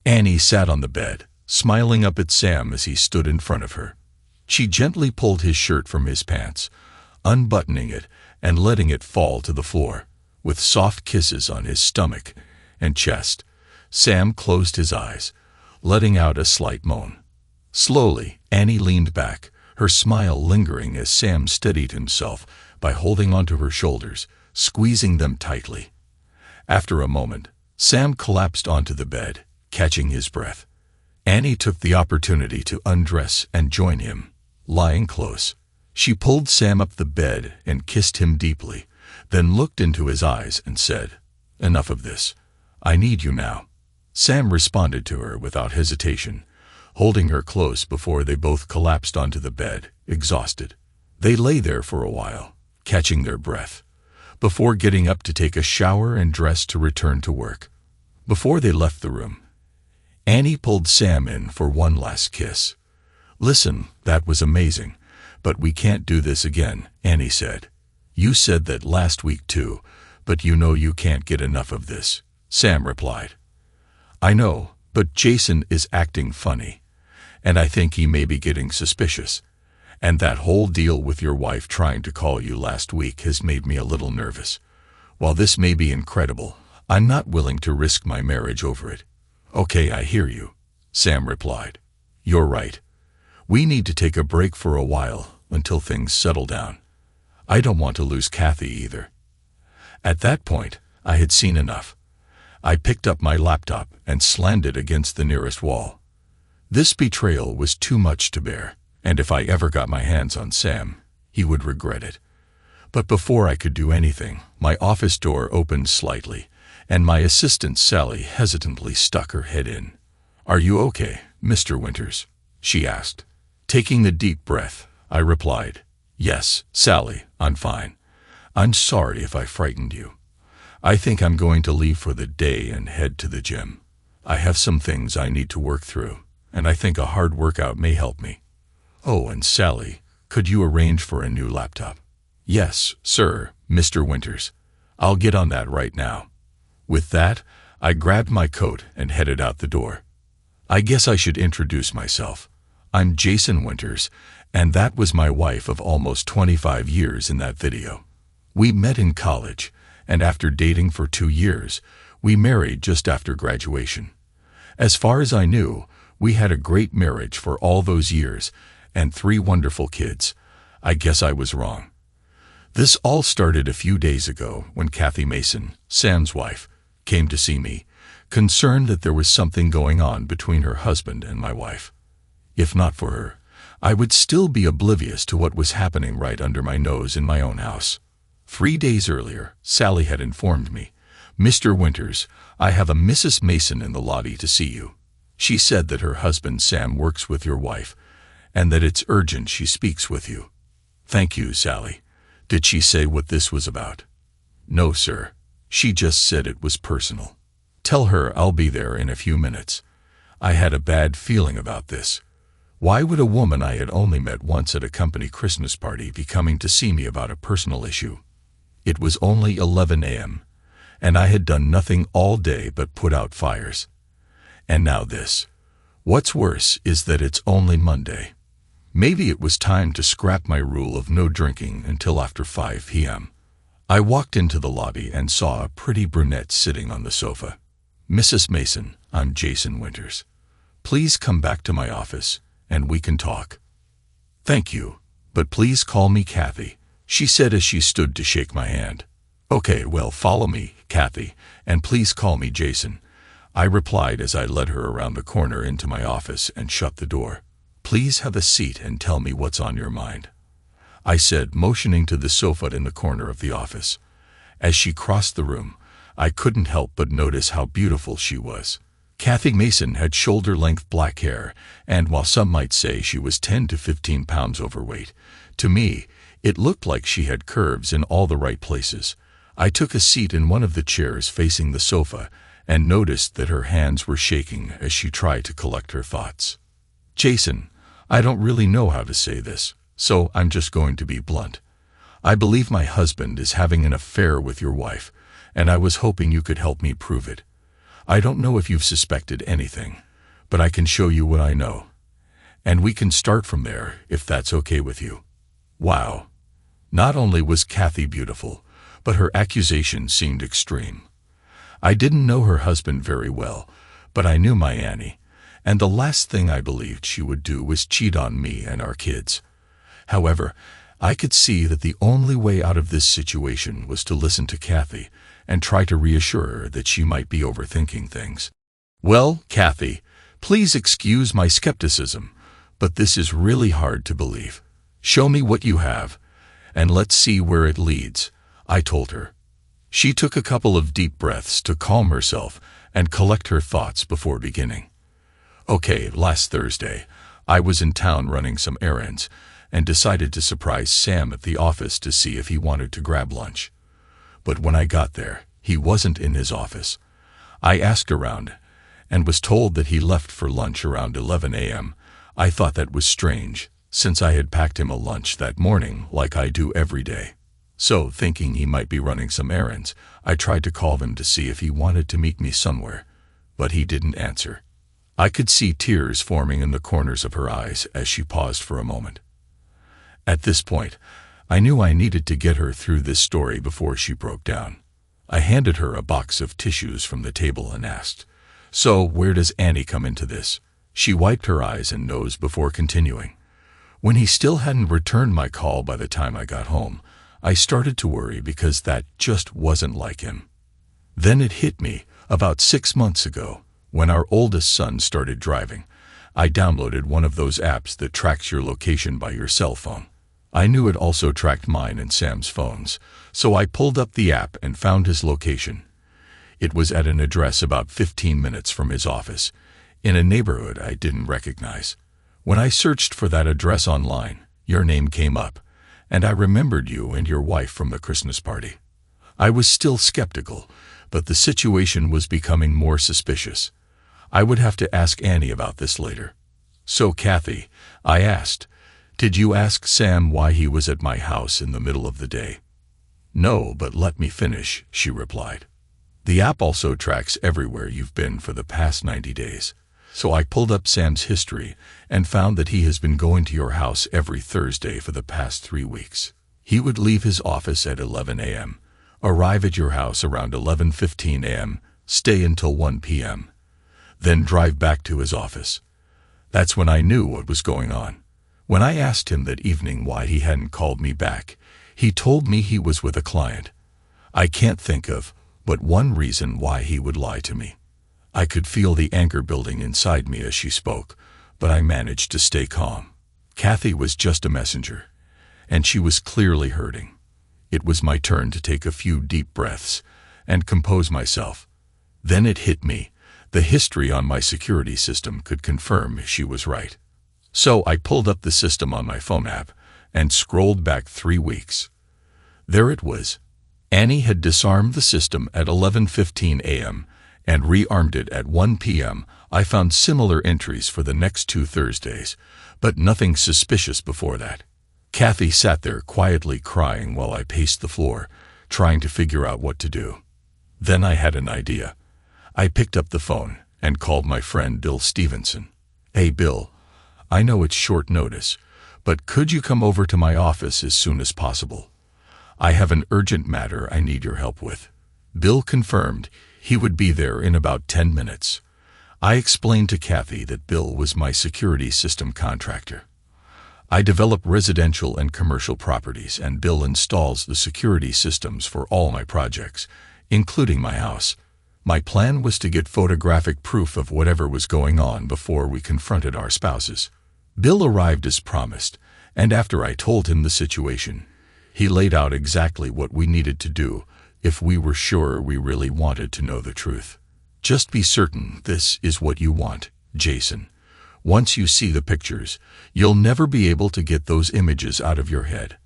Annie sat on the bed, smiling up at Sam as he stood in front of her. She gently pulled his shirt from his pants, unbuttoning it and letting it fall to the floor, with soft kisses on his stomach and chest. Sam closed his eyes, letting out a slight moan. Slowly, Annie leaned back, her smile lingering as Sam steadied himself by holding onto her shoulders, squeezing them tightly. After a moment, Sam collapsed onto the bed, catching his breath. Annie took the opportunity to undress and join him, lying close. She pulled Sam up the bed and kissed him deeply, then looked into his eyes and said, "Enough of this. I need you now." Sam responded to her without hesitation, holding her close before they both collapsed onto the bed, exhausted. They lay there for a while, catching their breath, before getting up to take a shower and dress to return to work. Before they left the room, Annie pulled Sam in for one last kiss. "Listen, that was amazing, but we can't do this again," Annie said. "You said that last week too, but you know you can't get enough of this," Sam replied. "I know, but Jason is acting funny, and I think he may be getting suspicious. And that whole deal with your wife trying to call you last week has made me a little nervous. While this may be incredible, I'm not willing to risk my marriage over it." "Okay, I hear you," Sam replied. "You're right. We need to take a break for a while until things settle down. I don't want to lose Kathy either." At that point, I had seen enough. I picked up my laptop and slammed it against the nearest wall. This betrayal was too much to bear, and if I ever got my hands on Sam, he would regret it. But before I could do anything, my office door opened slightly, and my assistant Sally hesitantly stuck her head in. "Are you okay, Mr. Winters?" she asked. Taking a deep breath, I replied, "Yes, Sally, I'm fine. I'm sorry if I frightened you. I think I'm going to leave for the day and head to the gym. I have some things I need to work through, and I think a hard workout may help me." "Oh, and Sally, could you arrange for a new laptop?" "Yes, sir, Mr. Winters. I'll get on that right now." With that, I grabbed my coat and headed out the door. I guess I should introduce myself. I'm Jason Winters, and that was my wife of almost 25 years in that video. We met in college, and after dating for 2 years, we married just after graduation. As far as I knew, we had a great marriage for all those years and 3 wonderful kids. I guess I was wrong. This all started a few days ago when Kathy Mason, Sam's wife, came to see me, concerned that there was something going on between her husband and my wife. If not for her, I would still be oblivious to what was happening right under my nose in my own house. 3 days earlier, Sally had informed me, "Mr. Winters, I have a Mrs. Mason in the lobby to see you. She said that her husband Sam works with your wife, and that it's urgent she speaks with you." "Thank you, Sally. Did she say what this was about?" "No, sir. She just said it was personal." "Tell her I'll be there in a few minutes." I had a bad feeling about this. Why would a woman I had only met once at a company Christmas party be coming to see me about a personal issue? It was only 11 a.m., and I had done nothing all day but put out fires. And now this. What's worse is that it's only Monday. Maybe it was time to scrap my rule of no drinking until after 5 p.m. I walked into the lobby and saw a pretty brunette sitting on the sofa. "Mrs. Mason, I'm Jason Winters. Please come back to my office, and we can talk." "Thank you, but please call me Kathy," she said as she stood to shake my hand. "Okay, well, follow me, Kathy, and please call me Jason," I replied as I led her around the corner into my office and shut the door. "Please have a seat and tell me what's on your mind," I said, motioning to the sofa in the corner of the office. As she crossed the room, I couldn't help but notice how beautiful she was. Kathy Mason had shoulder-length black hair, and while some might say she was 10 to 15 pounds overweight, to me, it looked like she had curves in all the right places. I took a seat in one of the chairs facing the sofa and noticed that her hands were shaking as she tried to collect her thoughts. "Jason, I don't really know how to say this, so I'm just going to be blunt. I believe my husband is having an affair with your wife, and I was hoping you could help me prove it. I don't know if you've suspected anything, but I can show you what I know. And we can start from there, if that's okay with you." Wow. Not only was Kathy beautiful, but her accusation seemed extreme. I didn't know her husband very well, but I knew my Annie, and the last thing I believed she would do was cheat on me and our kids. However, I could see that the only way out of this situation was to listen to Kathy and try to reassure her that she might be overthinking things. "Well, Kathy, please excuse my skepticism, but this is really hard to believe. Show me what you have, and let's see where it leads," I told her. She took a couple of deep breaths to calm herself and collect her thoughts before beginning. "Okay, last Thursday, I was in town running some errands and decided to surprise Sam at the office to see if he wanted to grab lunch. But when I got there, he wasn't in his office. I asked around and was told that he left for lunch around 11 a.m. I thought that was strange, since I had packed him a lunch that morning like I do every day. So, thinking he might be running some errands, I tried to call him to see if he wanted to meet me somewhere, but he didn't answer." I could see tears forming in the corners of her eyes as she paused for a moment. At this point, I knew I needed to get her through this story before she broke down. I handed her a box of tissues from the table and asked, "So, where does Annie come into this?" She wiped her eyes and nose before continuing. "When he still hadn't returned my call by the time I got home, I started to worry because that just wasn't like him. Then it hit me, about 6 months ago, when our oldest son started driving. I downloaded one of those apps that tracks your location by your cell phone. I knew it also tracked mine and Sam's phones, so I pulled up the app and found his location. It was at an address about 15 minutes from his office, in a neighborhood I didn't recognize. When I searched for that address online, your name came up, and I remembered you and your wife from the Christmas party. I was still skeptical, but the situation was becoming more suspicious. I would have to ask Annie about this later. So, Kathy," I asked, "did you ask Sam why he was at my house in the middle of the day?" "No, but let me finish," she replied. "The app also tracks everywhere you've been for the past 90 days. So I pulled up Sam's history and found that he has been going to your house every Thursday for the past 3 weeks. He would leave his office at 11 a.m., arrive at your house around 11:15 a.m., stay until 1 p.m., then drive back to his office. That's when I knew what was going on. When I asked him that evening why he hadn't called me back, he told me he was with a client. I can't think of but one reason why he would lie to me." I could feel the anger building inside me as she spoke, but I managed to stay calm. Kathy was just a messenger, and she was clearly hurting. It was my turn to take a few deep breaths and compose myself. Then it hit me. The history on my security system could confirm she was right. So I pulled up the system on my phone app and scrolled back 3 weeks. There it was. Annie had disarmed the system at 11:15 a.m., and rearmed it at 1 p.m. I found similar entries for the next 2 Thursdays, but nothing suspicious before that. Kathy sat there quietly crying while I paced the floor, trying to figure out what to do. Then I had an idea. I picked up the phone and called my friend Bill Stevenson. "Hey Bill, I know it's short notice, but could you come over to my office as soon as possible? I have an urgent matter I need your help with." Bill confirmed he would be there in about 10 minutes. I explained to Kathy that Bill was my security system contractor. I develop residential and commercial properties, and Bill installs the security systems for all my projects, including my house. My plan was to get photographic proof of whatever was going on before we confronted our spouses. Bill arrived as promised, and after I told him the situation, he laid out exactly what we needed to do if we were sure we really wanted to know the truth. "Just be certain this is what you want, Jason. Once you see the pictures, you'll never be able to get those images out of your head."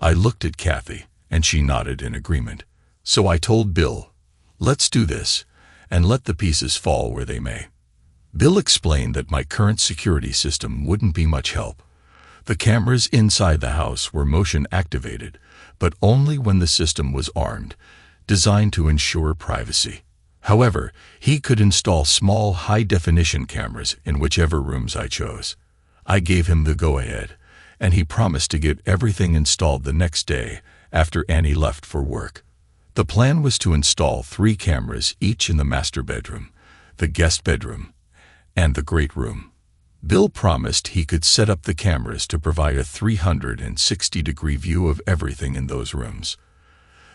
I looked at Kathy, and she nodded in agreement. So I told Bill, "Let's do this, and let the pieces fall where they may." Bill explained that my current security system wouldn't be much help. The cameras inside the house were motion activated, but only when the system was armed, designed to ensure privacy. However, he could install small high-definition cameras in whichever rooms I chose. I gave him the go-ahead, and he promised to get everything installed the next day after Annie left for work. The plan was to install 3 cameras, each in the master bedroom, the guest bedroom, and the great room. Bill promised he could set up the cameras to provide a 360-degree view of everything in those rooms.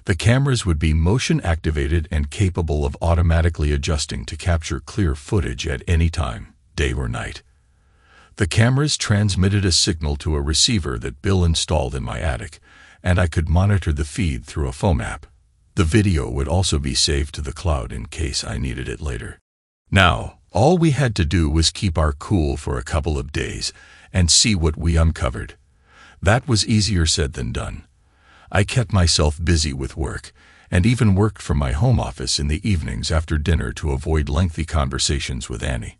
The cameras would be motion-activated and capable of automatically adjusting to capture clear footage at any time, day or night. The cameras transmitted a signal to a receiver that Bill installed in my attic, and I could monitor the feed through a phone app. The video would also be saved to the cloud in case I needed it later. Now, all we had to do was keep our cool for a couple of days and see what we uncovered. That was easier said than done. I kept myself busy with work, and even worked from my home office in the evenings after dinner to avoid lengthy conversations with Annie.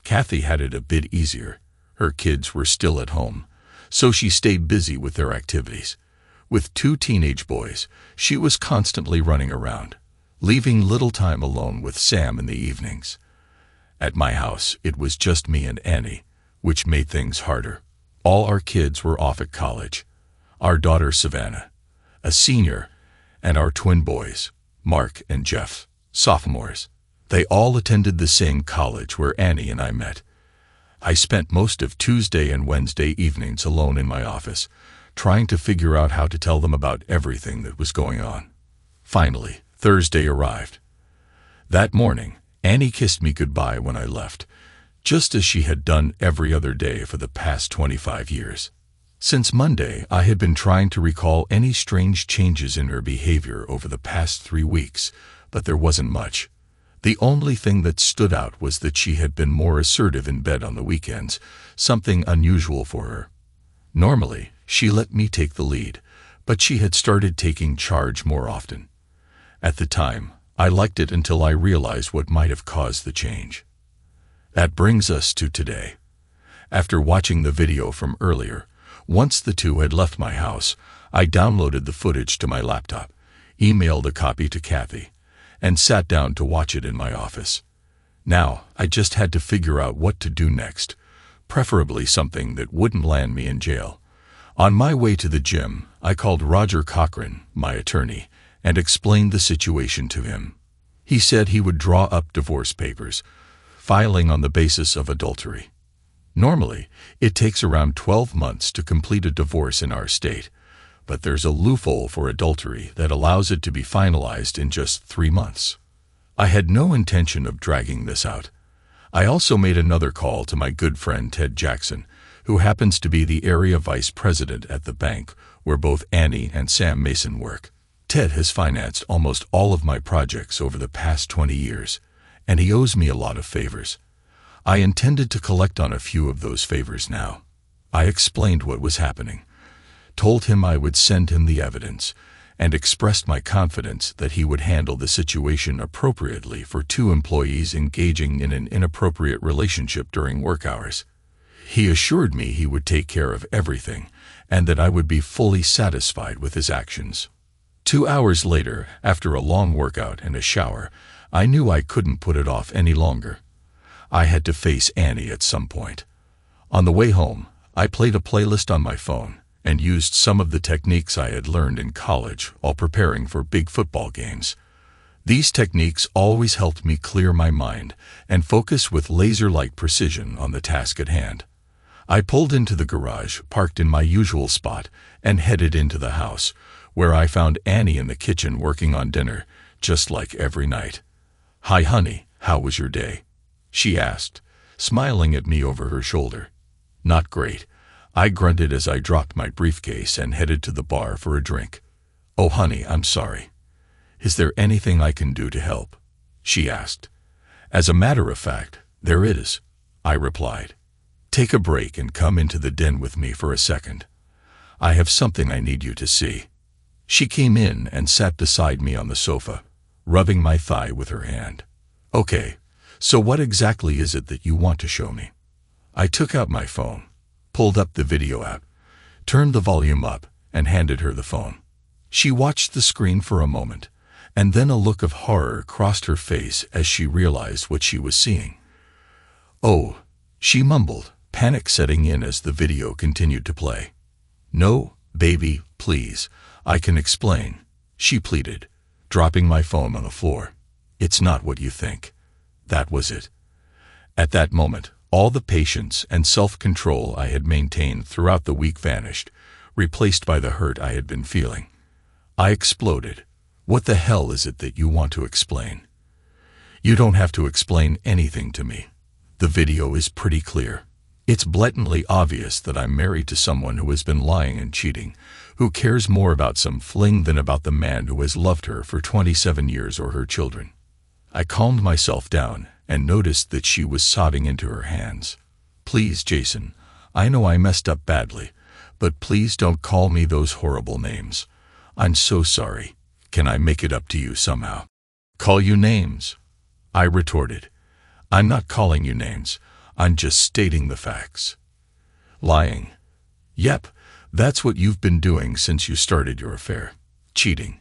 Kathy had it a bit easier. Her kids were still at home, so she stayed busy with their activities. With 2 teenage boys, she was constantly running around, leaving little time alone with Sam in the evenings. At my house, it was just me and Annie, which made things harder. All our kids were off at college. Our daughter Savannah, a senior, and our twin boys, Mark and Jeff, sophomores. They all attended the same college where Annie and I met. I spent most of Tuesday and Wednesday evenings alone in my office, trying to figure out how to tell them about everything that was going on. Finally, Thursday arrived. That morning, Annie kissed me goodbye when I left, just as she had done every other day for the past 25 years. Since Monday, I had been trying to recall any strange changes in her behavior over the past 3 weeks, but there wasn't much. The only thing that stood out was that she had been more assertive in bed on the weekends, something unusual for her. Normally, she let me take the lead, but she had started taking charge more often. At the time, I liked it until I realized what might have caused the change. That brings us to today. After watching the video from earlier, once the 2 had left my house, I downloaded the footage to my laptop, emailed a copy to Kathy, and sat down to watch it in my office. Now, I just had to figure out what to do next, preferably something that wouldn't land me in jail. On my way to the gym, I called Roger Cochran, my attorney, and explained the situation to him. He said he would draw up divorce papers, filing on the basis of adultery. Normally, it takes around 12 months to complete a divorce in our state, but there's a loophole for adultery that allows it to be finalized in just 3 months. I had no intention of dragging this out. I also made another call to my good friend Ted Jackson, who happens to be the area vice president at the bank where both Annie and Sam Mason work. Ted has financed almost all of my projects over the past 20 years, and he owes me a lot of favors. I intended to collect on a few of those favors now. I explained what was happening, told him I would send him the evidence, and expressed my confidence that he would handle the situation appropriately for 2 employees engaging in an inappropriate relationship during work hours. He assured me he would take care of everything, and that I would be fully satisfied with his actions. 2 hours later, after a long workout and a shower, I knew I couldn't put it off any longer. I had to face Annie at some point. On the way home, I played a playlist on my phone and used some of the techniques I had learned in college while preparing for big football games. These techniques always helped me clear my mind and focus with laser-like precision on the task at hand. I pulled into the garage, parked in my usual spot, and headed into the house, where I found Annie in the kitchen working on dinner, just like every night. "Hi, honey, how was your day?" she asked, smiling at me over her shoulder. "Not great," I grunted as I dropped my briefcase and headed to the bar for a drink. "Oh, honey, I'm sorry. Is there anything I can do to help?" she asked. "As a matter of fact, there is," I replied. "Take a break and come into the den with me for a second. I have something I need you to see." She came in and sat beside me on the sofa, rubbing my thigh with her hand. "Okay, so what exactly is it that you want to show me?" I took out my phone, pulled up the video app, turned the volume up, and handed her the phone. She watched the screen for a moment, And then a look of horror crossed her face as she realized what she was seeing. "Oh," she mumbled, panic setting in as the video continued to play. "No, baby, please, I can explain," she pleaded, dropping my phone on the floor. "It's not what you think." That was it. At that moment, all the patience and self-control I had maintained throughout the week vanished, replaced by the hurt I had been feeling. I exploded. "What the hell is it that you want to explain?" "You don't have to explain anything to me. The video is pretty clear. It's blatantly obvious that I'm married to someone who has been lying and cheating, who cares more about some fling than about the man who has loved her for 27 years or her children." I calmed myself down and noticed that she was sobbing into her hands. "Please, Jason, I know I messed up badly, but please don't call me those horrible names. I'm so sorry. Can I make it up to you somehow?" "Call you names?" I retorted. "I'm not calling you names. I'm just stating the facts." "Lying." "Yep, that's what you've been doing since you started your affair. Cheating."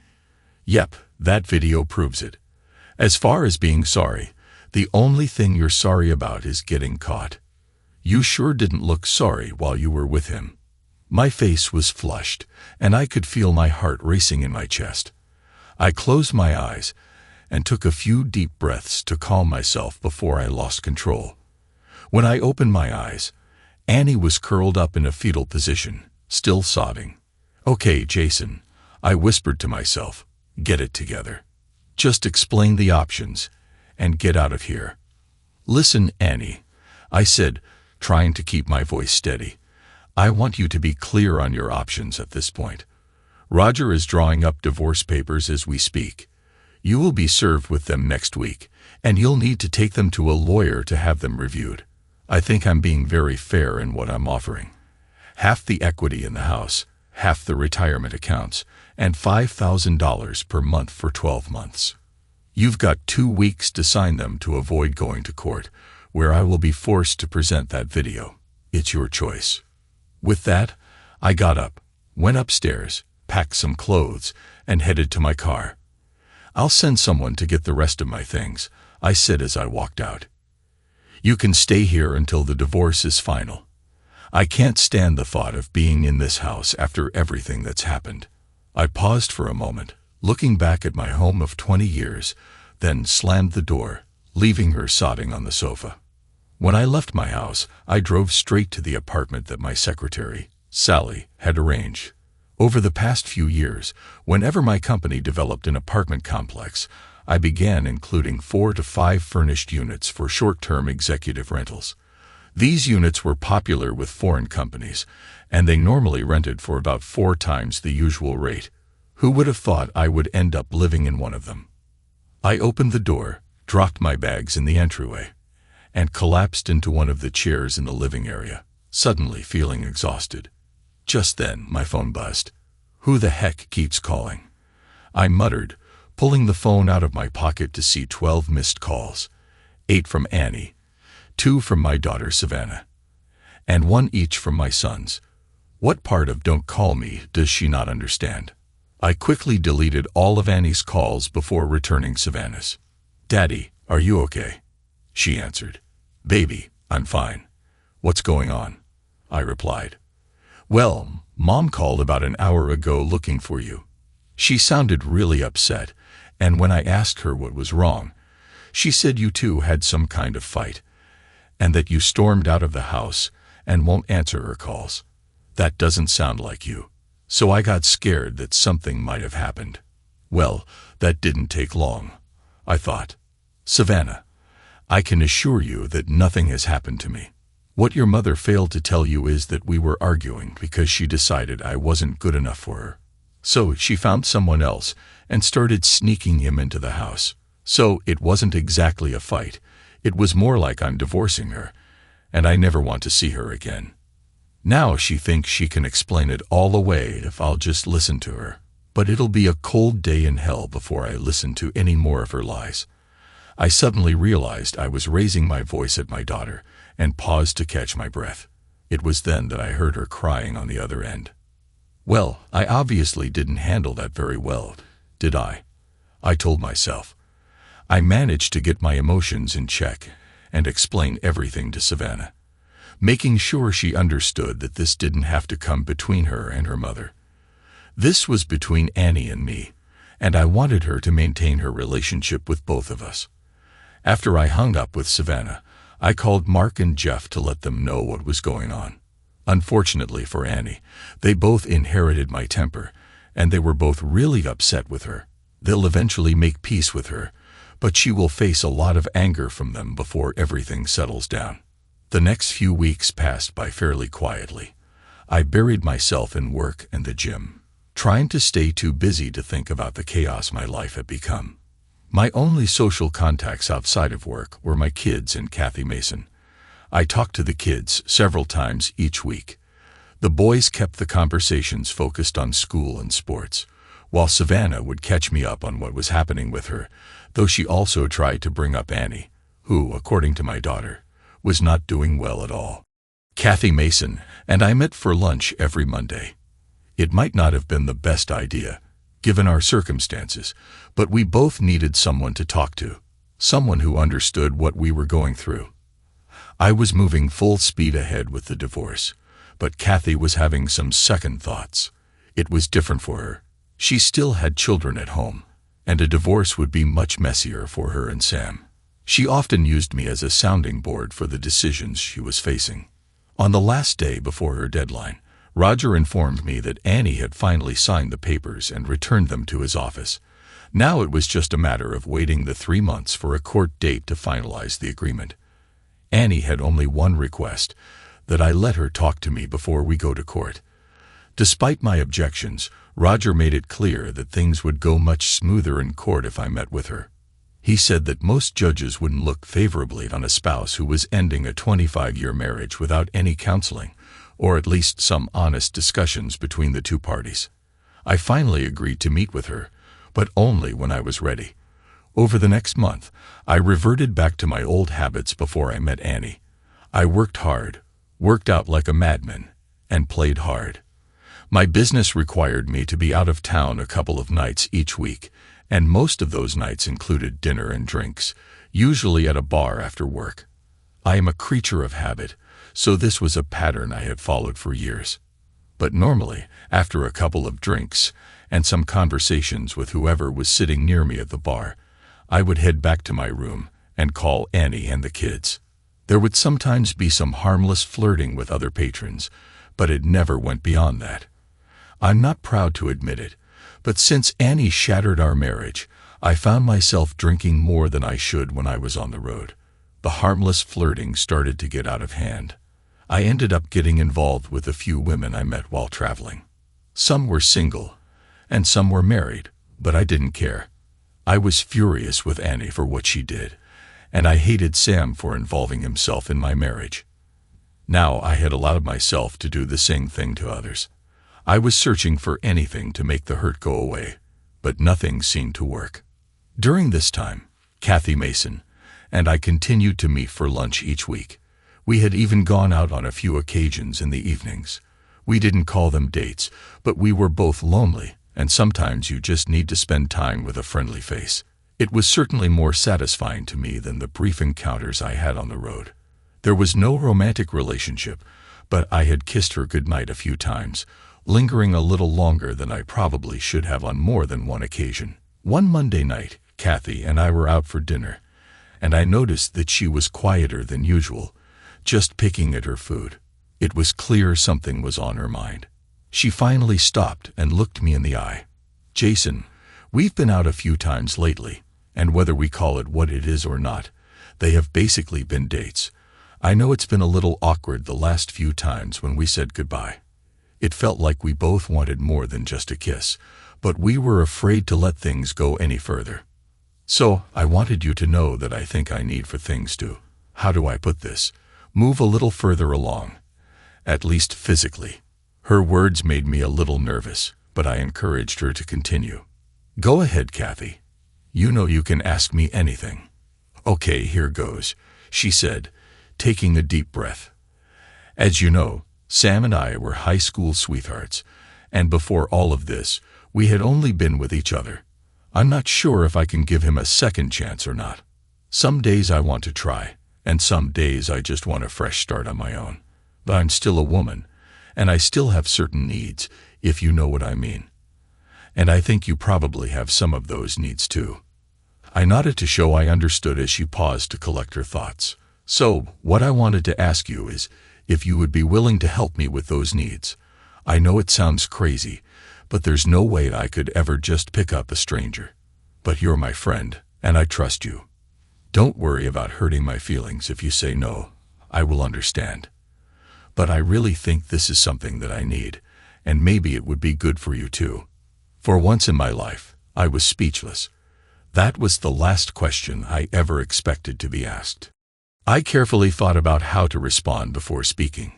"Yep, that video proves it. As far as being sorry, the only thing you're sorry about is getting caught. You sure didn't look sorry while you were with him." My face was flushed, and I could feel my heart racing in my chest. I closed my eyes and took a few deep breaths to calm myself before I lost control. When I opened my eyes, Annie was curled up in a fetal position, still sobbing. "Okay, Jason," I whispered to myself, "get it together. Just explain the options and get out of here." "Listen, Annie," I said, trying to keep my voice steady. "I want you to be clear on your options at this point. Roger is drawing up divorce papers as we speak. You will be served with them next week, and you'll need to take them to a lawyer to have them reviewed. I think I'm being very fair in what I'm offering. Half the equity in the house, half the retirement accounts, and $5,000 per month for 12 months. You've got 2 weeks to sign them to avoid going to court, where I will be forced to present that video. It's your choice." With that, I got up, went upstairs, packed some clothes, and headed to my car. "I'll send someone to get the rest of my things," I said as I walked out. "You can stay here until the divorce is final. I can't stand the thought of being in this house after everything that's happened." I paused for a moment, looking back at my home of 20 years, then slammed the door, leaving her sobbing on the sofa. When I left my house, I drove straight to the apartment that my secretary, Sally, had arranged. Over the past few years, whenever my company developed an apartment complex, I began including 4 to 5 furnished units for short-term executive rentals. These units were popular with foreign companies, and they normally rented for about 4 times the usual rate. Who would have thought I would end up living in one of them? I opened the door, dropped my bags in the entryway, and collapsed into one of the chairs in the living area, suddenly feeling exhausted. Just then, my phone buzzed. "Who the heck keeps calling?" I muttered, pulling the phone out of my pocket to see 12 missed calls. 8 from Annie, 2 from my daughter Savannah, and 1 each from my sons. What part of "don't call me" does she not understand? I quickly deleted all of Annie's calls before returning Savannah's. "Daddy, are you okay?" she answered. "Baby, I'm fine. What's going on?" I replied. "Well, Mom called about an hour ago looking for you. She sounded really upset, and when I asked her what was wrong, she said you two had some kind of fight, and that you stormed out of the house and won't answer her calls. That doesn't sound like you, so I got scared that something might have happened." Well, that didn't take long, I thought. "Savannah, I can assure you that nothing has happened to me. What your mother failed to tell you is that we were arguing because she decided I wasn't good enough for her. So she found someone else and started sneaking him into the house. So it wasn't exactly a fight. It was more like I'm divorcing her, and I never want to see her again. Now she thinks she can explain it all away if I'll just listen to her. But it'll be a cold day in hell before I listen to any more of her lies." I suddenly realized I was raising my voice at my daughter and paused to catch my breath. It was then that I heard her crying on the other end. Well, I obviously didn't handle that very well, did I? I told myself. I managed to get my emotions in check and explain everything to Savannah, making sure she understood that this didn't have to come between her and her mother. This was between Annie and me, and I wanted her to maintain her relationship with both of us. After I hung up with Savannah, I called Mark and Jeff to let them know what was going on. Unfortunately for Annie, they both inherited my temper, and they were both really upset with her. They'll eventually make peace with her, but she will face a lot of anger from them before everything settles down. The next few weeks passed by fairly quietly. I buried myself in work and the gym, trying to stay too busy to think about the chaos my life had become. My only social contacts outside of work were my kids and Kathy Mason. I talked to the kids several times each week. The boys kept the conversations focused on school and sports, while Savannah would catch me up on what was happening with her, though she also tried to bring up Annie, who, according to my daughter, was not doing well at all. Kathy Mason and I met for lunch every Monday. It might not have been the best idea, given our circumstances, but we both needed someone to talk to, someone who understood what we were going through. I was moving full speed ahead with the divorce, but Kathy was having some second thoughts. It was different for her. She still had children at home, and a divorce would be much messier for her and Sam. She often used me as a sounding board for the decisions she was facing. On the last day before her deadline, Roger informed me that Annie had finally signed the papers and returned them to his office. Now it was just a matter of waiting the 3 months for a court date to finalize the agreement. Annie had only one request, that I let her talk to me before we go to court. Despite my objections, Roger made it clear that things would go much smoother in court if I met with her. He said that most judges wouldn't look favorably on a spouse who was ending a 25-year marriage without any counseling, or at least some honest discussions between the two parties. I finally agreed to meet with her, but only when I was ready. Over the next month, I reverted back to my old habits before I met Annie. I worked hard, worked out like a madman, and played hard. My business required me to be out of town a couple of nights each week, and most of those nights included dinner and drinks, usually at a bar after work. I am a creature of habit, so this was a pattern I had followed for years. But normally, after a couple of drinks and some conversations with whoever was sitting near me at the bar, I would head back to my room and call Annie and the kids. There would sometimes be some harmless flirting with other patrons, but it never went beyond that. I'm not proud to admit it, but since Annie shattered our marriage, I found myself drinking more than I should when I was on the road. The harmless flirting started to get out of hand. I ended up getting involved with a few women I met while traveling. Some were single, and some were married, but I didn't care. I was furious with Annie for what she did, and I hated Sam for involving himself in my marriage. Now I had allowed myself to do the same thing to others. I was searching for anything to make the hurt go away, but nothing seemed to work. During this time, Kathy Mason and I continued to meet for lunch each week. We had even gone out on a few occasions in the evenings. We didn't call them dates, but we were both lonely, and sometimes you just need to spend time with a friendly face. It was certainly more satisfying to me than the brief encounters I had on the road. There was no romantic relationship, but I had kissed her goodnight a few times, lingering a little longer than I probably should have on more than one occasion. One Monday night, Kathy and I were out for dinner, and I noticed that she was quieter than usual, just picking at her food. It was clear something was on her mind. She finally stopped and looked me in the eye. "Jason, we've been out a few times lately, and whether we call it what it is or not, they have basically been dates. I know it's been a little awkward the last few times when we said goodbye. It felt like we both wanted more than just a kiss, but we were afraid to let things go any further. So I wanted you to know that I think I need for things to, how do I put this, move a little further along, at least physically." Her words made me a little nervous, but I encouraged her to continue. "Go ahead, Kathy. You know you can ask me anything." "Okay, here goes," she said, taking a deep breath. "As you know, Sam and I were high school sweethearts, and before all of this, we had only been with each other. I'm not sure if I can give him a second chance or not. Some days I want to try, and some days I just want a fresh start on my own. But I'm still a woman, and I still have certain needs, if you know what I mean. And I think you probably have some of those needs too. I nodded to show I understood as she paused to collect her thoughts. So, what I wanted to ask you is if you would be willing to help me with those needs. I know it sounds crazy, but there's no way I could ever just pick up a stranger. But you're my friend, and I trust you. Don't worry about hurting my feelings if you say no. I will understand. But I really think this is something that I need, and maybe it would be good for you too. For once in my life, I was speechless. That was the last question I ever expected to be asked. I carefully thought about how to respond before speaking.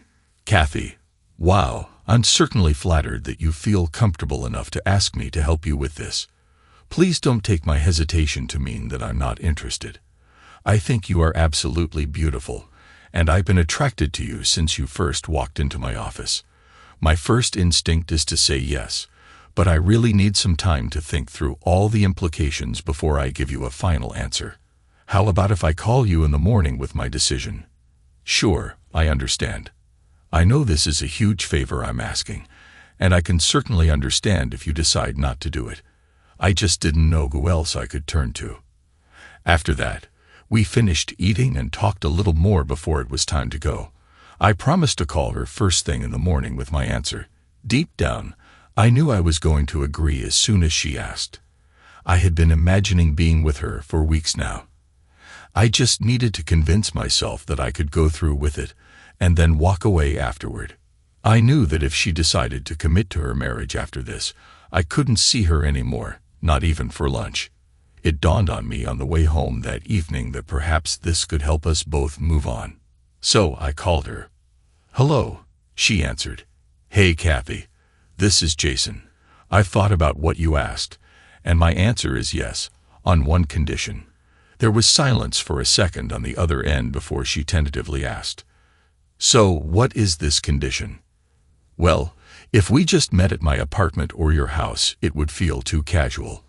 Kathy, wow, I'm certainly flattered that you feel comfortable enough to ask me to help you with this. Please don't take my hesitation to mean that I'm not interested. I think you are absolutely beautiful, and I've been attracted to you since you first walked into my office. My first instinct is to say yes, but I really need some time to think through all the implications before I give you a final answer. How about if I call you in the morning with my decision? Sure, I understand. I know this is a huge favor I'm asking, and I can certainly understand if you decide not to do it. I just didn't know who else I could turn to. After that, we finished eating and talked a little more before it was time to go. I promised to call her first thing in the morning with my answer. Deep down, I knew I was going to agree as soon as she asked. I had been imagining being with her for weeks now. I just needed to convince myself that I could go through with it, and then walk away afterward. I knew that if she decided to commit to her marriage after this, I couldn't see her anymore, not even for lunch. It dawned on me on the way home that evening that perhaps this could help us both move on. So I called her. Hello, she answered. Hey, Kathy. This is Jason. I've thought about what you asked, and my answer is yes, on one condition. There was silence for a second on the other end before she tentatively asked. So, what is this condition? Well, if we just met at my apartment or your house, it would feel too casual.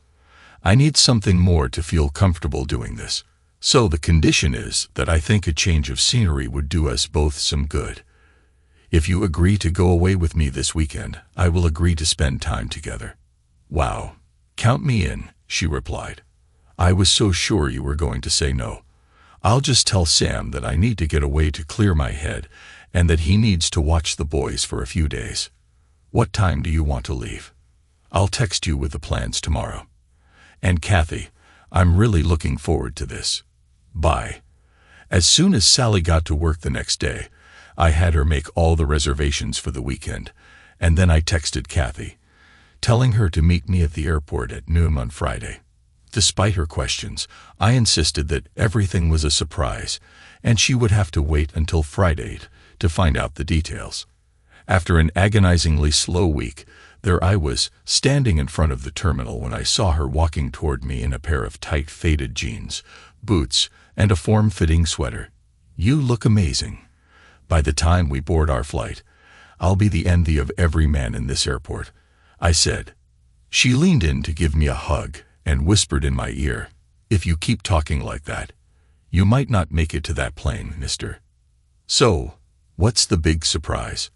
I need something more to feel comfortable doing this. So the condition is that I think a change of scenery would do us both some good. If you agree to go away with me this weekend, I will agree to spend time together. Wow. Count me in, she replied. I was so sure you were going to say no. I'll just tell Sam that I need to get away to clear my head and that he needs to watch the boys for a few days. What time do you want to leave? I'll text you with the plans tomorrow. And Kathy, I'm really looking forward to this. Bye. As soon as Sally got to work the next day, I had her make all the reservations for the weekend, and then I texted Kathy, telling her to meet me at the airport at noon on Friday. Despite her questions, I insisted that everything was a surprise, and she would have to wait until Friday to find out the details. After an agonizingly slow week, there I was, standing in front of the terminal when I saw her walking toward me in a pair of tight faded jeans, boots, and a form-fitting sweater. You look amazing. By the time we board our flight, I'll be the envy of every man in this airport, I said. She leaned in to give me a hug and whispered in my ear, if you keep talking like that, you might not make it to that plane, mister. So, what's the big surprise?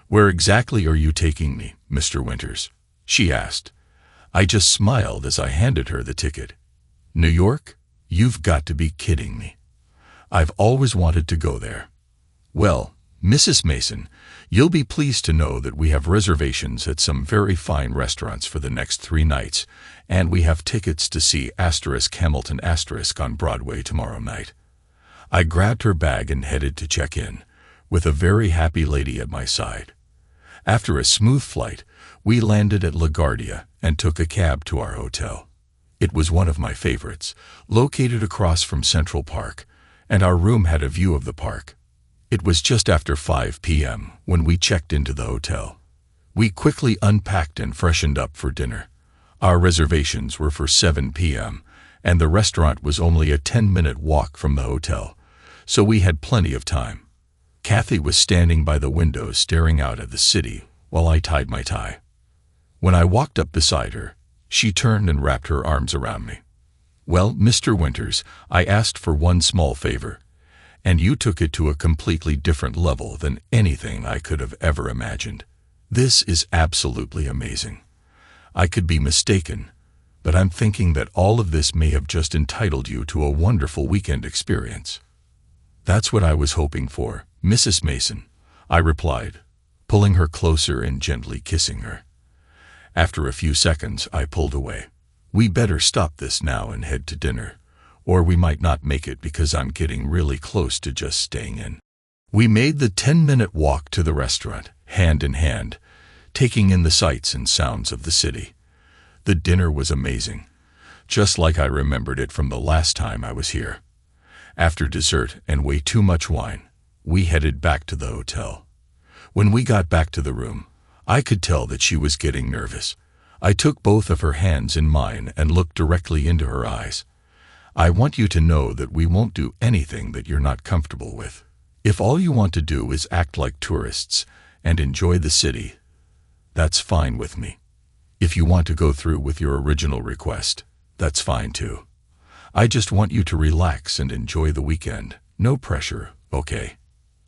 Where exactly are you taking me, Mr. Winters? She asked. I just smiled as I handed her the ticket. New York? You've got to be kidding me. I've always wanted to go there. Well, Mrs. Mason, you'll be pleased to know that we have reservations at some very fine restaurants for the next 3 nights, and we have tickets to see Hamilton on Broadway tomorrow night. I grabbed her bag and headed to check in, with a very happy lady at my side. After a smooth flight, we landed at LaGuardia and took a cab to our hotel. It was one of my favorites, located across from Central Park, and our room had a view of the park. It was just after 5 p.m. when we checked into the hotel. We quickly unpacked and freshened up for dinner. Our reservations were for 7 p.m., and the restaurant was only a 10-minute walk from the hotel, so we had plenty of time. Kathy was standing by the window staring out at the city while I tied my tie. When I walked up beside her, She turned and wrapped her arms around me. "Well, Mr. Winters, I asked for one small favor, and you took it to a completely different level than anything I could have ever imagined. This is absolutely amazing. I could be mistaken, but I'm thinking that all of this may have just entitled you to a wonderful weekend experience." "That's what I was hoping for, Mrs. Mason," I replied, pulling her closer and gently kissing her. After a few seconds, I pulled away. "We better stop this now and head to dinner, or we might not make it because I'm getting really close to just staying in." We made the 10-minute walk to the restaurant, hand in hand, taking in the sights and sounds of the city. The dinner was amazing, just like I remembered it from the last time I was here. After dessert and way too much wine, we headed back to the hotel. When we got back to the room, I could tell that she was getting nervous. I took both of her hands in mine and looked directly into her eyes. "I want you to know that we won't do anything that you're not comfortable with. If all you want to do is act like tourists and enjoy the city, that's fine with me. If you want to go through with your original request, that's fine too. I just want you to relax and enjoy the weekend. No pressure, okay?"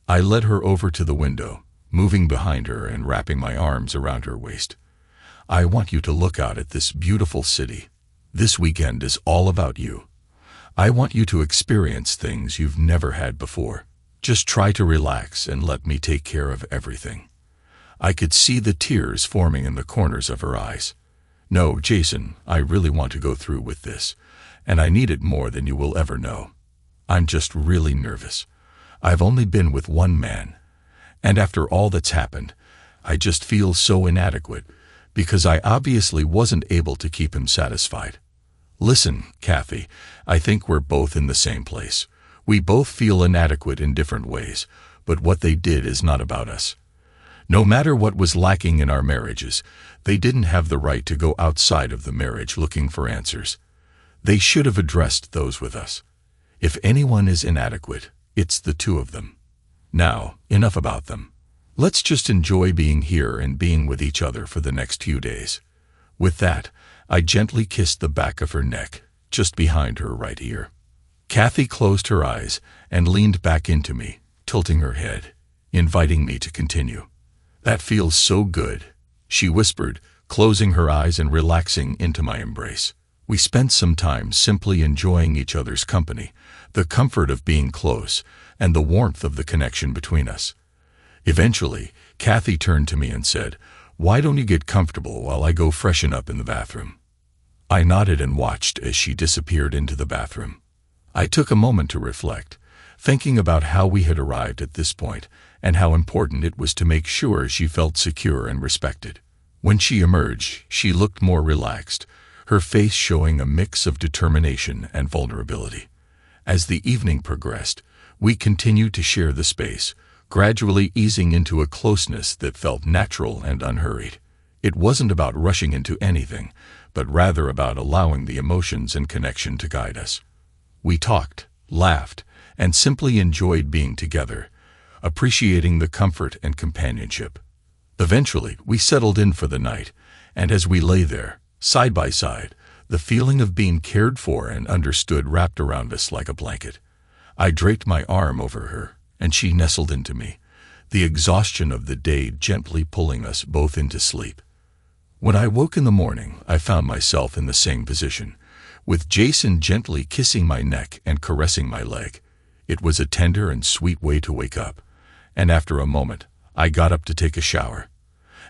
I led her over to the window, moving behind her and wrapping my arms around her waist. "I want you to look out at this beautiful city. This weekend is all about you. I want you to experience things you've never had before. Just try to relax and let me take care of everything." I could see the tears forming in the corners of her eyes. "No, Jason, I really want to go through with this, and I need it more than you will ever know. I'm just really nervous. I've only been with one man, and after all that's happened, I just feel so inadequate because I obviously wasn't able to keep him satisfied. Listen, Kathy, I think we're both in the same place. We both feel inadequate in different ways, but what they did is not about us. No matter what was lacking in our marriages, they didn't have the right to go outside of the marriage looking for answers. They should have addressed those with us. If anyone is inadequate, it's the two of them. Now, enough about them. Let's just enjoy being here and being with each other for the next few days." With that, I gently kissed the back of her neck, just behind her right ear. Kathy closed her eyes and leaned back into me, tilting her head, inviting me to continue. "That feels so good," she whispered, closing her eyes and relaxing into my embrace. We spent some time simply enjoying each other's company, the comfort of being close, and the warmth of the connection between us. Eventually, Kathy turned to me and said, "Why don't you get comfortable while I go freshen up in the bathroom?" I nodded and watched as she disappeared into the bathroom. I took a moment to reflect, thinking about how we had arrived at this point and how important it was to make sure she felt secure and respected. When she emerged, she looked more relaxed, her face showing a mix of determination and vulnerability. As the evening progressed, we continued to share the space, gradually easing into a closeness that felt natural and unhurried. It wasn't about rushing into anything, but rather about allowing the emotions and connection to guide us. We talked, laughed, and simply enjoyed being together, appreciating the comfort and companionship. Eventually, we settled in for the night, and as we lay there, side by side, the feeling of being cared for and understood wrapped around us like a blanket. I draped my arm over her, and she nestled into me, the exhaustion of the day gently pulling us both into sleep. When I woke in the morning, I found myself in the same position, with Jason gently kissing my neck and caressing my leg. It was a tender and sweet way to wake up, and after a moment, I got up to take a shower.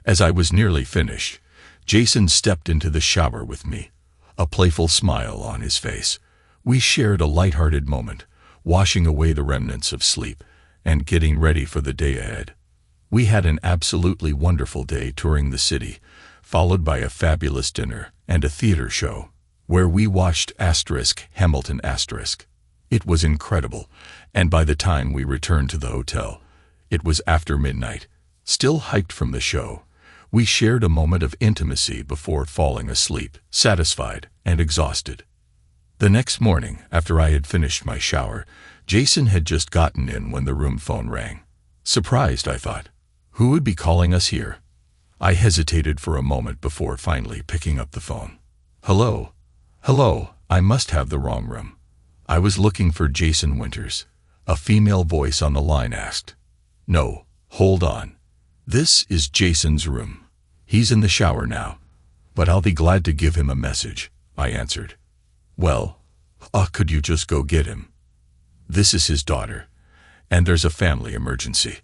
As I was nearly finished, Jason stepped into the shower with me, a playful smile on his face. We shared a lighthearted moment, washing away the remnants of sleep and getting ready for the day ahead. We had an absolutely wonderful day touring the city, followed by a fabulous dinner and a theater show, where we watched Hamilton. It was incredible, and by the time we returned to the hotel, it was after midnight. Still hyped from the show, we shared a moment of intimacy before falling asleep, satisfied and exhausted. The next morning, after I had finished my shower, Jason had just gotten in when the room phone rang. Surprised, I thought. Who would be calling us here? I hesitated for a moment before finally picking up the phone. Hello. Hello, I must have the wrong room. I was looking for Jason Winters. A female voice on the line asked. No, hold on. This is Jason's room. He's in the shower now. But I'll be glad to give him a message, I answered. Well, could you just go get him? This is his daughter, and there's a family emergency.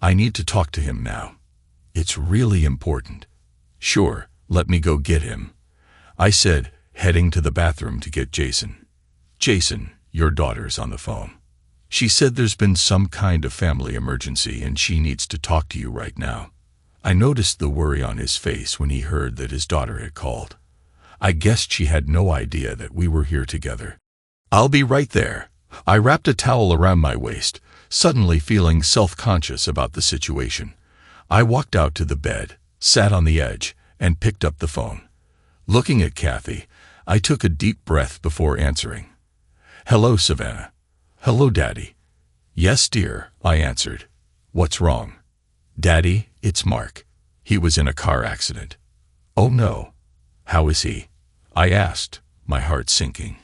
I need to talk to him now. It's really important. Sure, let me go get him, I said, heading to the bathroom to get Jason. Jason, your daughter's on the phone. She said there's been some kind of family emergency and she needs to talk to you right now. I noticed the worry on his face when he heard that his daughter had called. I guessed she had no idea that we were here together. I'll be right there. I wrapped a towel around my waist, suddenly feeling self-conscious about the situation. I walked out to the bed, sat on the edge, and picked up the phone. Looking at Kathy, I took a deep breath before answering. Hello, Savannah. Hello, Daddy. Yes, dear, I answered. What's wrong? Daddy, it's Mark. He was in a car accident. Oh no. How is he? I asked, my heart sinking.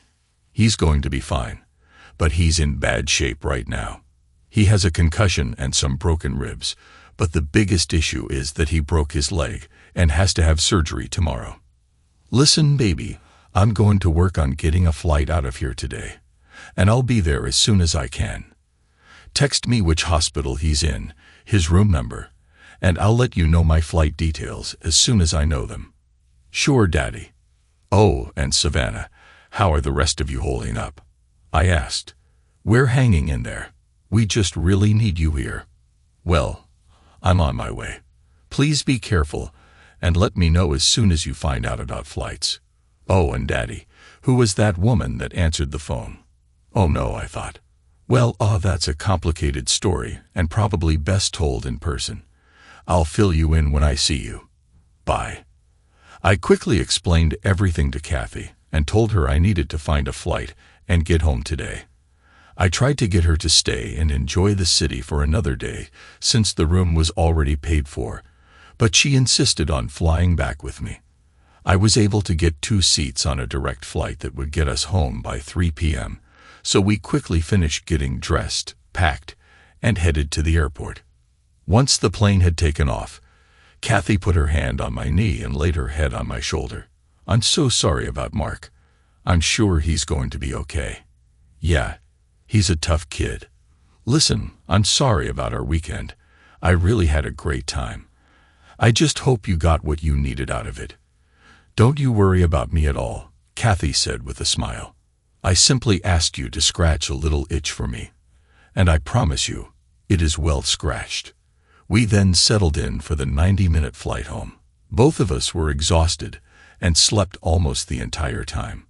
He's going to be fine, but he's in bad shape right now. He has a concussion and some broken ribs, but the biggest issue is that he broke his leg and has to have surgery tomorrow. Listen, baby, I'm going to work on getting a flight out of here today, and I'll be there as soon as I can. Text me which hospital he's in, his room number, and I'll let you know my flight details as soon as I know them. Sure, Daddy. Oh, and Savannah, how are the rest of you holding up? I asked. We're hanging in there. We just really need you here. Well, I'm on my way. Please be careful, and let me know as soon as you find out about flights. Oh, and Daddy, who was that woman that answered the phone? Oh no, I thought. Well, that's a complicated story and probably best told in person. I'll fill you in when I see you. Bye. I quickly explained everything to Kathy and told her I needed to find a flight and get home today. I tried to get her to stay and enjoy the city for another day since the room was already paid for, but she insisted on flying back with me. I was able to get 2 seats on a direct flight that would get us home by 3 p.m., so we quickly finished getting dressed, packed, and headed to the airport. Once the plane had taken off, Kathy put her hand on my knee and laid her head on my shoulder. I'm so sorry about Mark. I'm sure he's going to be okay. Yeah, he's a tough kid. Listen, I'm sorry about our weekend. I really had a great time. I just hope you got what you needed out of it. Don't you worry about me at all, Kathy said with a smile. I simply asked you to scratch a little itch for me, and I promise you, it is well scratched. We then settled in for the 90-minute flight home. Both of us were exhausted and slept almost the entire time.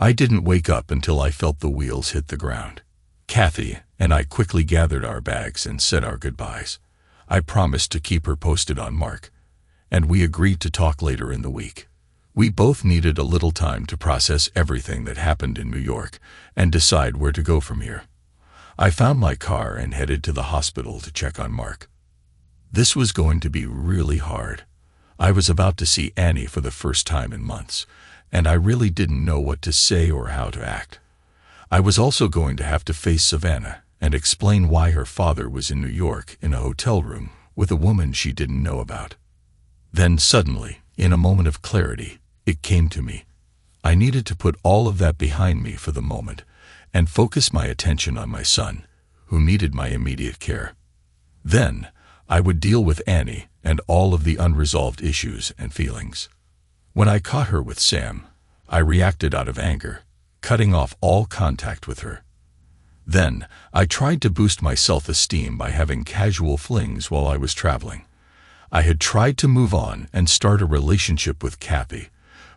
I didn't wake up until I felt the wheels hit the ground. Kathy and I quickly gathered our bags and said our goodbyes. I promised to keep her posted on Mark, and we agreed to talk later in the week. We both needed a little time to process everything that happened in New York and decide where to go from here. I found my car and headed to the hospital to check on Mark. This was going to be really hard. I was about to see Annie for the first time in months, and I really didn't know what to say or how to act. I was also going to have to face Savannah and explain why her father was in New York in a hotel room with a woman she didn't know about. Then suddenly, in a moment of clarity, it came to me. I needed to put all of that behind me for the moment and focus my attention on my son, who needed my immediate care. Then, I would deal with Annie and all of the unresolved issues and feelings. When I caught her with Sam, I reacted out of anger, cutting off all contact with her. Then, I tried to boost my self-esteem by having casual flings while I was traveling. I had tried to move on and start a relationship with Kathy,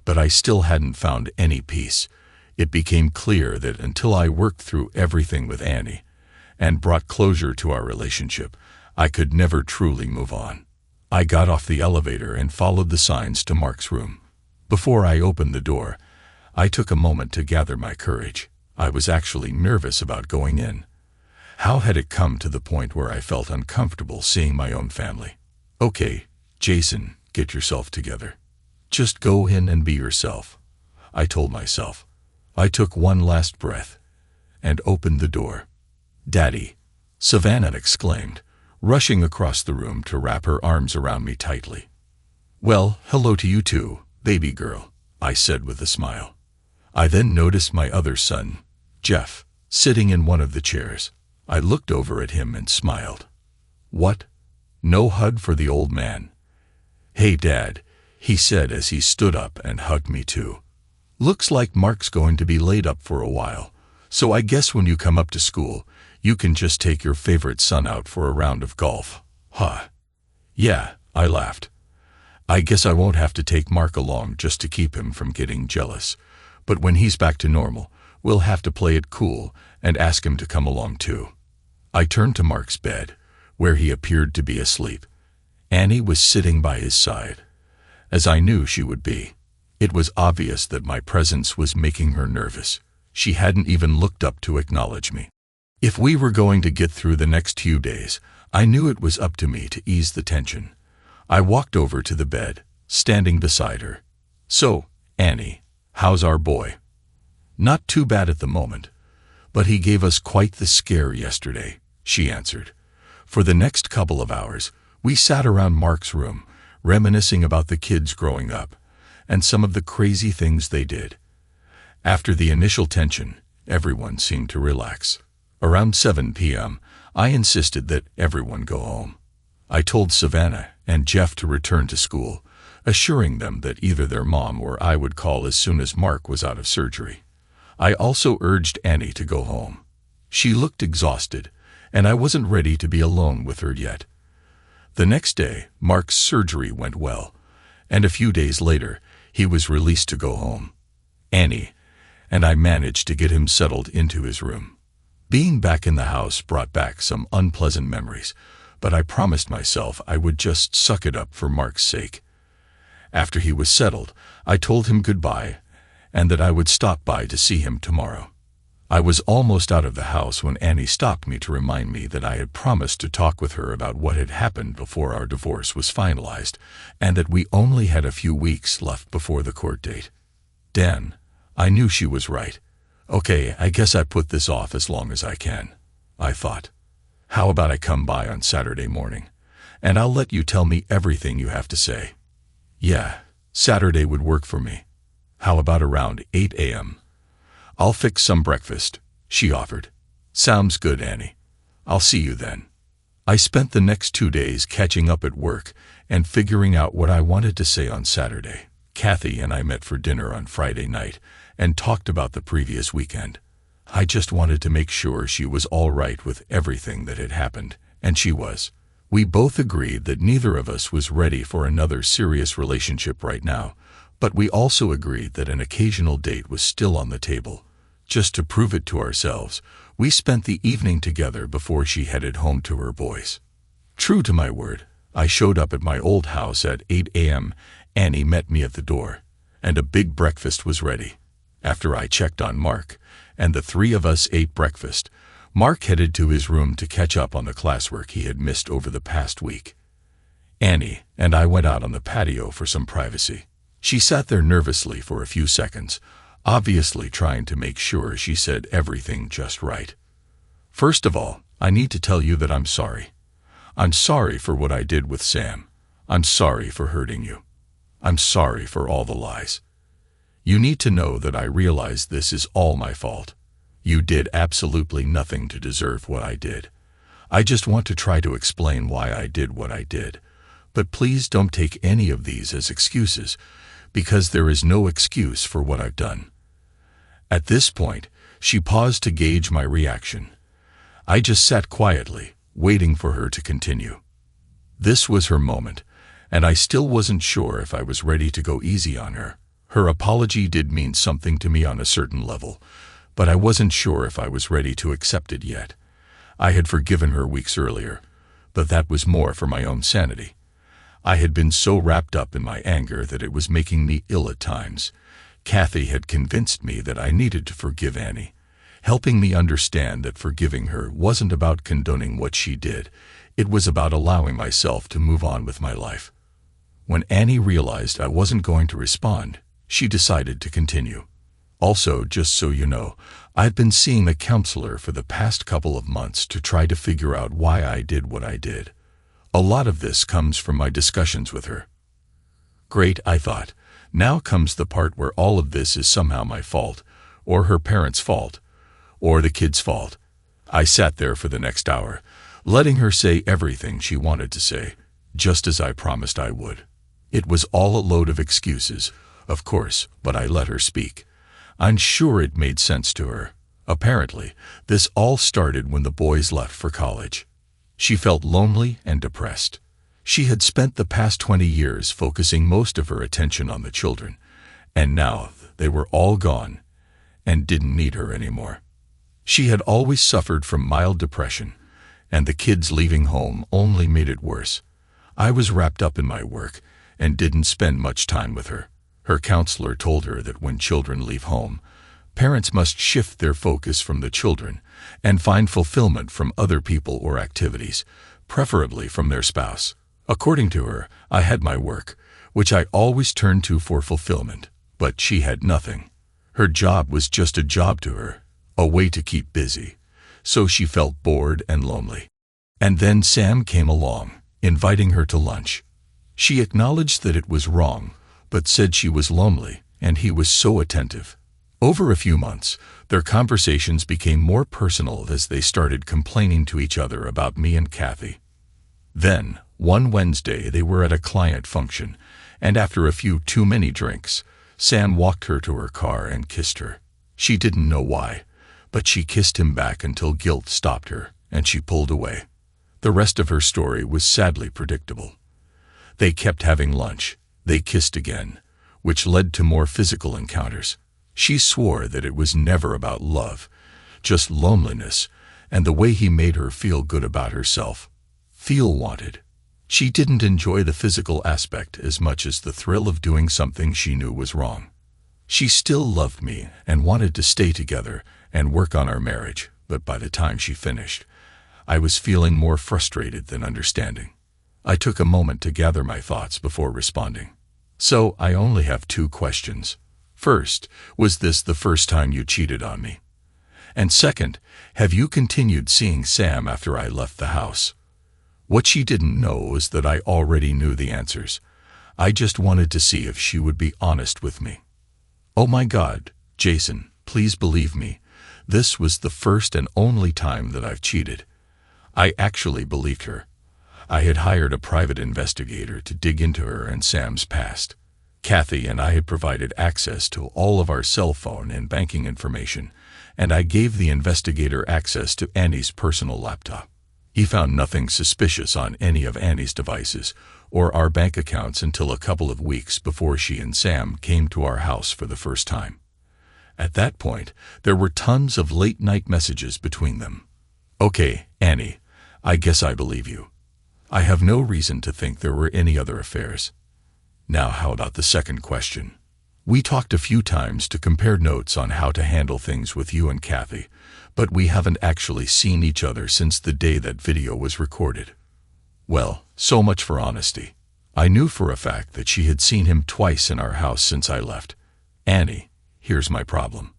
but I still hadn't found any peace. It became clear that until I worked through everything with Annie and brought closure to our relationship, I could never truly move on. I got off the elevator and followed the signs to Mark's room. Before I opened the door, I took a moment to gather my courage. I was actually nervous about going in. How had it come to the point where I felt uncomfortable seeing my own family? Okay, Jason, get yourself together. Just go in and be yourself, I told myself. I took one last breath and opened the door. Daddy, Savannah exclaimed, rushing across the room to wrap her arms around me tightly. Well, hello to you too, baby girl, I said with a smile. I then noticed my other son, Jeff, sitting in one of the chairs. I looked over at him and smiled. What? No hug for the old man? Hey, Dad, he said as he stood up and hugged me too. Looks like Mark's going to be laid up for a while, so I guess when you come up to school, you can just take your favorite son out for a round of golf. Huh? Yeah, I laughed. I guess I won't have to take Mark along just to keep him from getting jealous, but when he's back to normal, we'll have to play it cool and ask him to come along too. I turned to Mark's bed, where he appeared to be asleep. Annie was sitting by his side, as I knew she would be. It was obvious that my presence was making her nervous. She hadn't even looked up to acknowledge me. If we were going to get through the next few days, I knew it was up to me to ease the tension. I walked over to the bed, standing beside her. So, Annie, how's our boy? Not too bad at the moment, but he gave us quite the scare yesterday, she answered. For the next couple of hours, we sat around Mark's room, reminiscing about the kids growing up, and some of the crazy things they did. After the initial tension, everyone seemed to relax. Around 7 p.m., I insisted that everyone go home. I told Savannah and Jeff to return to school, assuring them that either their mom or I would call as soon as Mark was out of surgery. I also urged Annie to go home. She looked exhausted, and I wasn't ready to be alone with her yet. The next day, Mark's surgery went well, and a few days later, he was released to go home. Annie and I managed to get him settled into his room. Being back in the house brought back some unpleasant memories, but I promised myself I would just suck it up for Mark's sake. After he was settled, I told him goodbye and that I would stop by to see him tomorrow. I was almost out of the house when Annie stopped me to remind me that I had promised to talk with her about what had happened before our divorce was finalized, and that we only had a few weeks left before the court date. Dan, I knew she was right. Okay, I guess I put this off as long as I can, I thought. How about I come by on Saturday morning, and I'll let you tell me everything you have to say. Yeah, Saturday would work for me. How about around 8 a.m.? I'll fix some breakfast, she offered. Sounds good, Annie. I'll see you then. I spent the next 2 days catching up at work and figuring out what I wanted to say on Saturday. Kathy and I met for dinner on Friday night and talked about the previous weekend. I just wanted to make sure she was all right with everything that had happened, and she was. We both agreed that neither of us was ready for another serious relationship right now, but we also agreed that an occasional date was still on the table. Just to prove it to ourselves, we spent the evening together before she headed home to her boys. True to my word, I showed up at my old house at 8 a.m. Annie met me at the door, and a big breakfast was ready. After I checked on Mark, and the three of us ate breakfast, Mark headed to his room to catch up on the classwork he had missed over the past week. Annie and I went out on the patio for some privacy. She sat there nervously for a few seconds, obviously trying to make sure she said everything just right. First of all, I need to tell you that I'm sorry. I'm sorry for what I did with Sam. I'm sorry for hurting you. I'm sorry for all the lies. You need to know that I realize this is all my fault. You did absolutely nothing to deserve what I did. I just want to try to explain why I did what I did. But please don't take any of these as excuses, because there is no excuse for what I've done. At this point, she paused to gauge my reaction. I just sat quietly, waiting for her to continue. This was her moment, and I still wasn't sure if I was ready to go easy on her. Her apology did mean something to me on a certain level, but I wasn't sure if I was ready to accept it yet. I had forgiven her weeks earlier, but that was more for my own sanity. I had been so wrapped up in my anger that it was making me ill at times. Kathy had convinced me that I needed to forgive Annie, helping me understand that forgiving her wasn't about condoning what she did. It was about allowing myself to move on with my life. When Annie realized I wasn't going to respond, she decided to continue. Also, just so you know, I've been seeing a counselor for the past couple of months to try to figure out why I did what I did. A lot of this comes from my discussions with her. Great, I thought. Now comes the part where all of this is somehow my fault, or her parents' fault, or the kid's fault. I sat there for the next hour, letting her say everything she wanted to say, just as I promised I would. It was all a load of excuses, of course, but I let her speak. I'm sure it made sense to her. Apparently, this all started when the boys left for college. She felt lonely and depressed. She had spent the past 20 years focusing most of her attention on the children, and now they were all gone and didn't need her anymore. She had always suffered from mild depression, and the kids leaving home only made it worse. I was wrapped up in my work and didn't spend much time with her. Her counselor told her that when children leave home, parents must shift their focus from the children and find fulfillment from other people or activities, preferably from their spouse. According to her, I had my work, which I always turned to for fulfillment, but she had nothing. Her job was just a job to her, a way to keep busy, so she felt bored and lonely. And then Sam came along, inviting her to lunch. She acknowledged that it was wrong, but said she was lonely, and he was so attentive. Over a few months, their conversations became more personal as they started complaining to each other about me and Kathy. Then, one Wednesday, they were at a client function, and after a few too many drinks, Sam walked her to her car and kissed her. She didn't know why, but she kissed him back until guilt stopped her, and she pulled away. The rest of her story was sadly predictable. They kept having lunch. They kissed again, which led to more physical encounters. She swore that it was never about love, just loneliness, and the way he made her feel good about herself. Feel wanted. She didn't enjoy the physical aspect as much as the thrill of doing something she knew was wrong. She still loved me and wanted to stay together and work on our marriage, but by the time she finished, I was feeling more frustrated than understanding. I took a moment to gather my thoughts before responding. So, I only have 2 questions. First, was this the first time you cheated on me? And second, have you continued seeing Sam after I left the house? What she didn't know was that I already knew the answers. I just wanted to see if she would be honest with me. Oh my God, Jason, please believe me. This was the first and only time that I've cheated. I actually believed her. I had hired a private investigator to dig into her and Sam's past. Kathy and I had provided access to all of our cell phone and banking information, and I gave the investigator access to Annie's personal laptop. He found nothing suspicious on any of Annie's devices or our bank accounts until a couple of weeks before she and Sam came to our house for the first time. At that point, there were tons of late-night messages between them. Okay, Annie, I guess I believe you. I have no reason to think there were any other affairs. Now, how about the second question? We talked a few times to compare notes on how to handle things with you and Kathy, but we haven't actually seen each other since the day that video was recorded. Well, so much for honesty. I knew for a fact that she had seen him twice in our house since I left. Annie, here's my problem.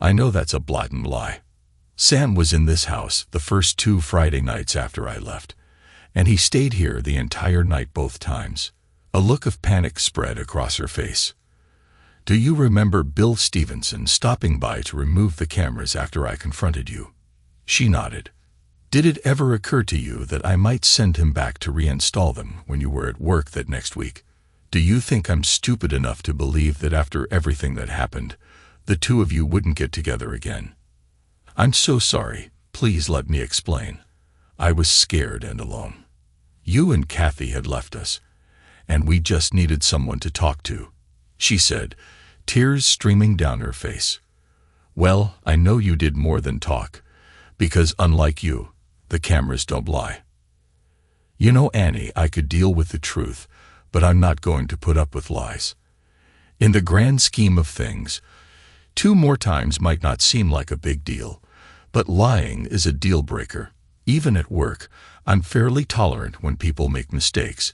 I know that's a blatant lie. Sam was in this house the first 2 Friday nights after I left, and he stayed here the entire night both times. A look of panic spread across her face. Do you remember Bill Stevenson stopping by to remove the cameras after I confronted you? She nodded. Did it ever occur to you that I might send him back to reinstall them when you were at work that next week? Do you think I'm stupid enough to believe that after everything that happened, the 2 of you wouldn't get together again? I'm so sorry. Please let me explain. I was scared and alone. You and Kathy had left us, and we just needed someone to talk to, she said, tears streaming down her face. Well, I know you did more than talk, because unlike you, the cameras don't lie. You know, Annie, I could deal with the truth, but I'm not going to put up with lies. In the grand scheme of things, 2 more times might not seem like a big deal, but lying is a deal breaker. Even at work, I'm fairly tolerant when people make mistakes,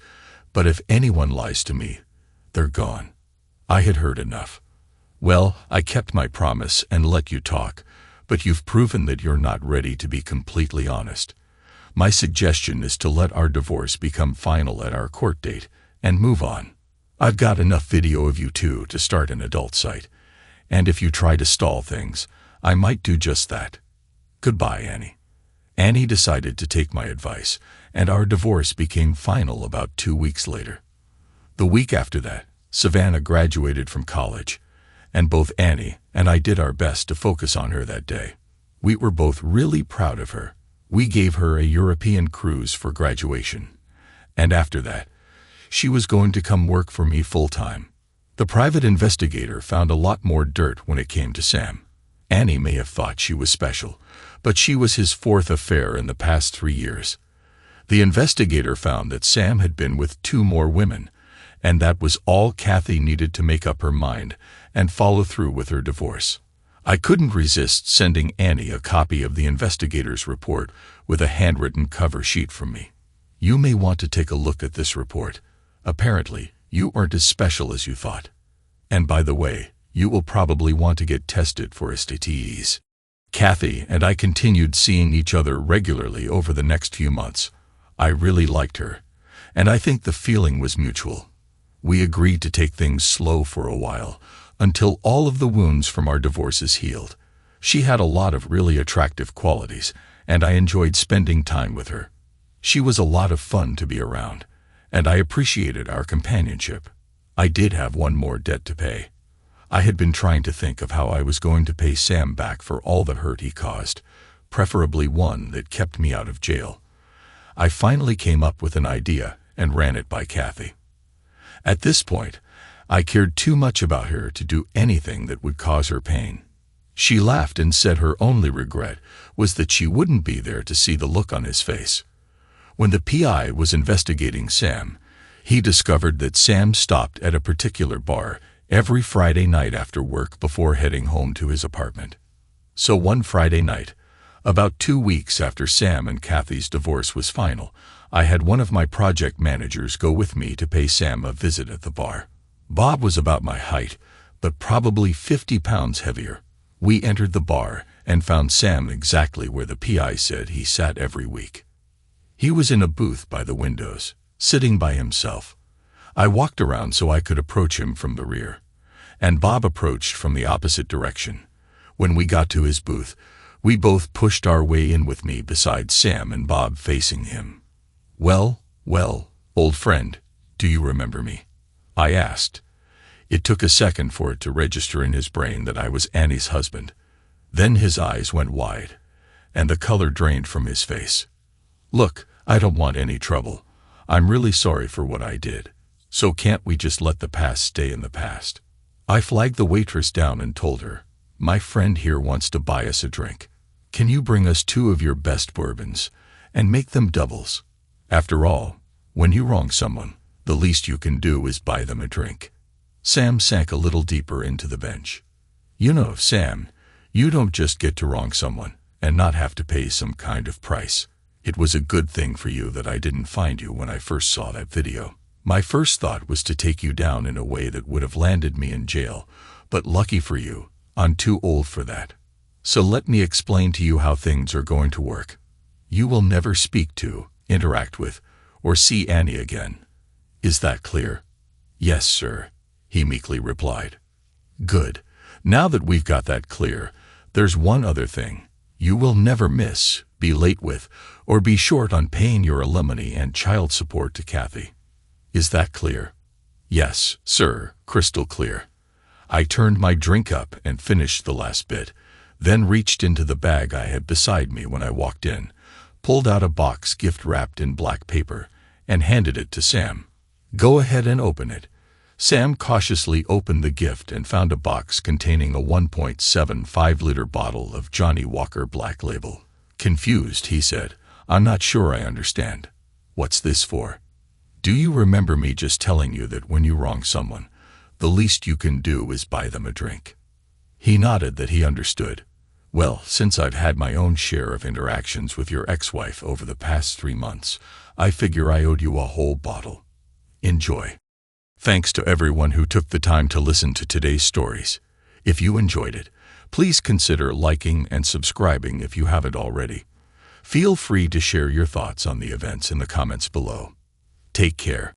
But if anyone lies to me, they're gone. I had heard enough. Well, I kept my promise and let you talk, but you've proven that you're not ready to be completely honest. My suggestion is to let our divorce become final at our court date and move on. I've got enough video of you two to start an adult site, and if you try to stall things, I might do just that. Goodbye, Annie. Annie decided to take my advice, and our divorce became final about 2 weeks later. The week after that, Savannah graduated from college, and both Annie and I did our best to focus on her that day. We were both really proud of her. We gave her a European cruise for graduation, and after that, she was going to come work for me full-time. The private investigator found a lot more dirt when it came to Sam. Annie may have thought she was special, but she was his fourth affair in the past 3 years. The investigator found that Sam had been with 2 more women, and that was all Kathy needed to make up her mind and follow through with her divorce. I couldn't resist sending Annie a copy of the investigator's report with a handwritten cover sheet from me. You may want to take a look at this report. Apparently, you aren't as special as you thought. And by the way, you will probably want to get tested for STDs. Kathy and I continued seeing each other regularly over the next few months. I really liked her, and I think the feeling was mutual. We agreed to take things slow for a while, until all of the wounds from our divorces healed. She had a lot of really attractive qualities, and I enjoyed spending time with her. She was a lot of fun to be around, and I appreciated our companionship. I did have one more debt to pay. I had been trying to think of how I was going to pay Sam back for all the hurt he caused, preferably one that kept me out of jail. I finally came up with an idea and ran it by Kathy. At this point, I cared too much about her to do anything that would cause her pain. She laughed and said her only regret was that she wouldn't be there to see the look on his face. When the PI was investigating Sam, he discovered that Sam stopped at a particular bar every Friday night after work before heading home to his apartment. So one Friday night, about 2 weeks after Sam and Kathy's divorce was final, I had one of my project managers go with me to pay Sam a visit at the bar. Bob was about my height, but probably 50 pounds heavier. We entered the bar and found Sam exactly where the PI said he sat every week. He was in a booth by the windows, sitting by himself. I walked around so I could approach him from the rear, and Bob approached from the opposite direction. When we got to his booth, we both pushed our way in with me beside Sam and Bob facing him. Well, old friend, do you remember me? I asked. It took a second for it to register in his brain that I was Annie's husband. Then his eyes went wide, and the color drained from his face. Look, I don't want any trouble. I'm really sorry for what I did. So can't we just let the past stay in the past? I flagged the waitress down and told her, my friend here wants to buy us a drink. Can you bring us 2 of your best bourbons and make them doubles? After all, when you wrong someone, the least you can do is buy them a drink. Sam sank a little deeper into the bench. You know, Sam, you don't just get to wrong someone and not have to pay some kind of price. It was a good thing for you that I didn't find you when I first saw that video. My first thought was to take you down in a way that would have landed me in jail, but lucky for you, I'm too old for that. So let me explain to you how things are going to work. You will never speak to, interact with, or see Annie again. Is that clear? Yes, sir, he meekly replied. Good. Now that we've got that clear, there's one other thing. You will never miss, be late with, or be short on paying your alimony and child support to Kathy. Is that clear? Yes, sir, crystal clear. I turned my drink up and finished the last bit, then reached into the bag I had beside me when I walked in, pulled out a box gift wrapped in black paper, and handed it to Sam. Go ahead and open it. Sam cautiously opened the gift and found a box containing a 1.75-liter bottle of Johnnie Walker Black Label. Confused, he said, I'm not sure I understand. What's this for? Do you remember me just telling you that when you wrong someone, the least you can do is buy them a drink? He nodded that he understood. Well, since I've had my own share of interactions with your ex-wife over the past 3 months, I figure I owed you a whole bottle. Enjoy. Thanks to everyone who took the time to listen to today's stories. If you enjoyed it, please consider liking and subscribing if you haven't already. Feel free to share your thoughts on the events in the comments below. Take care.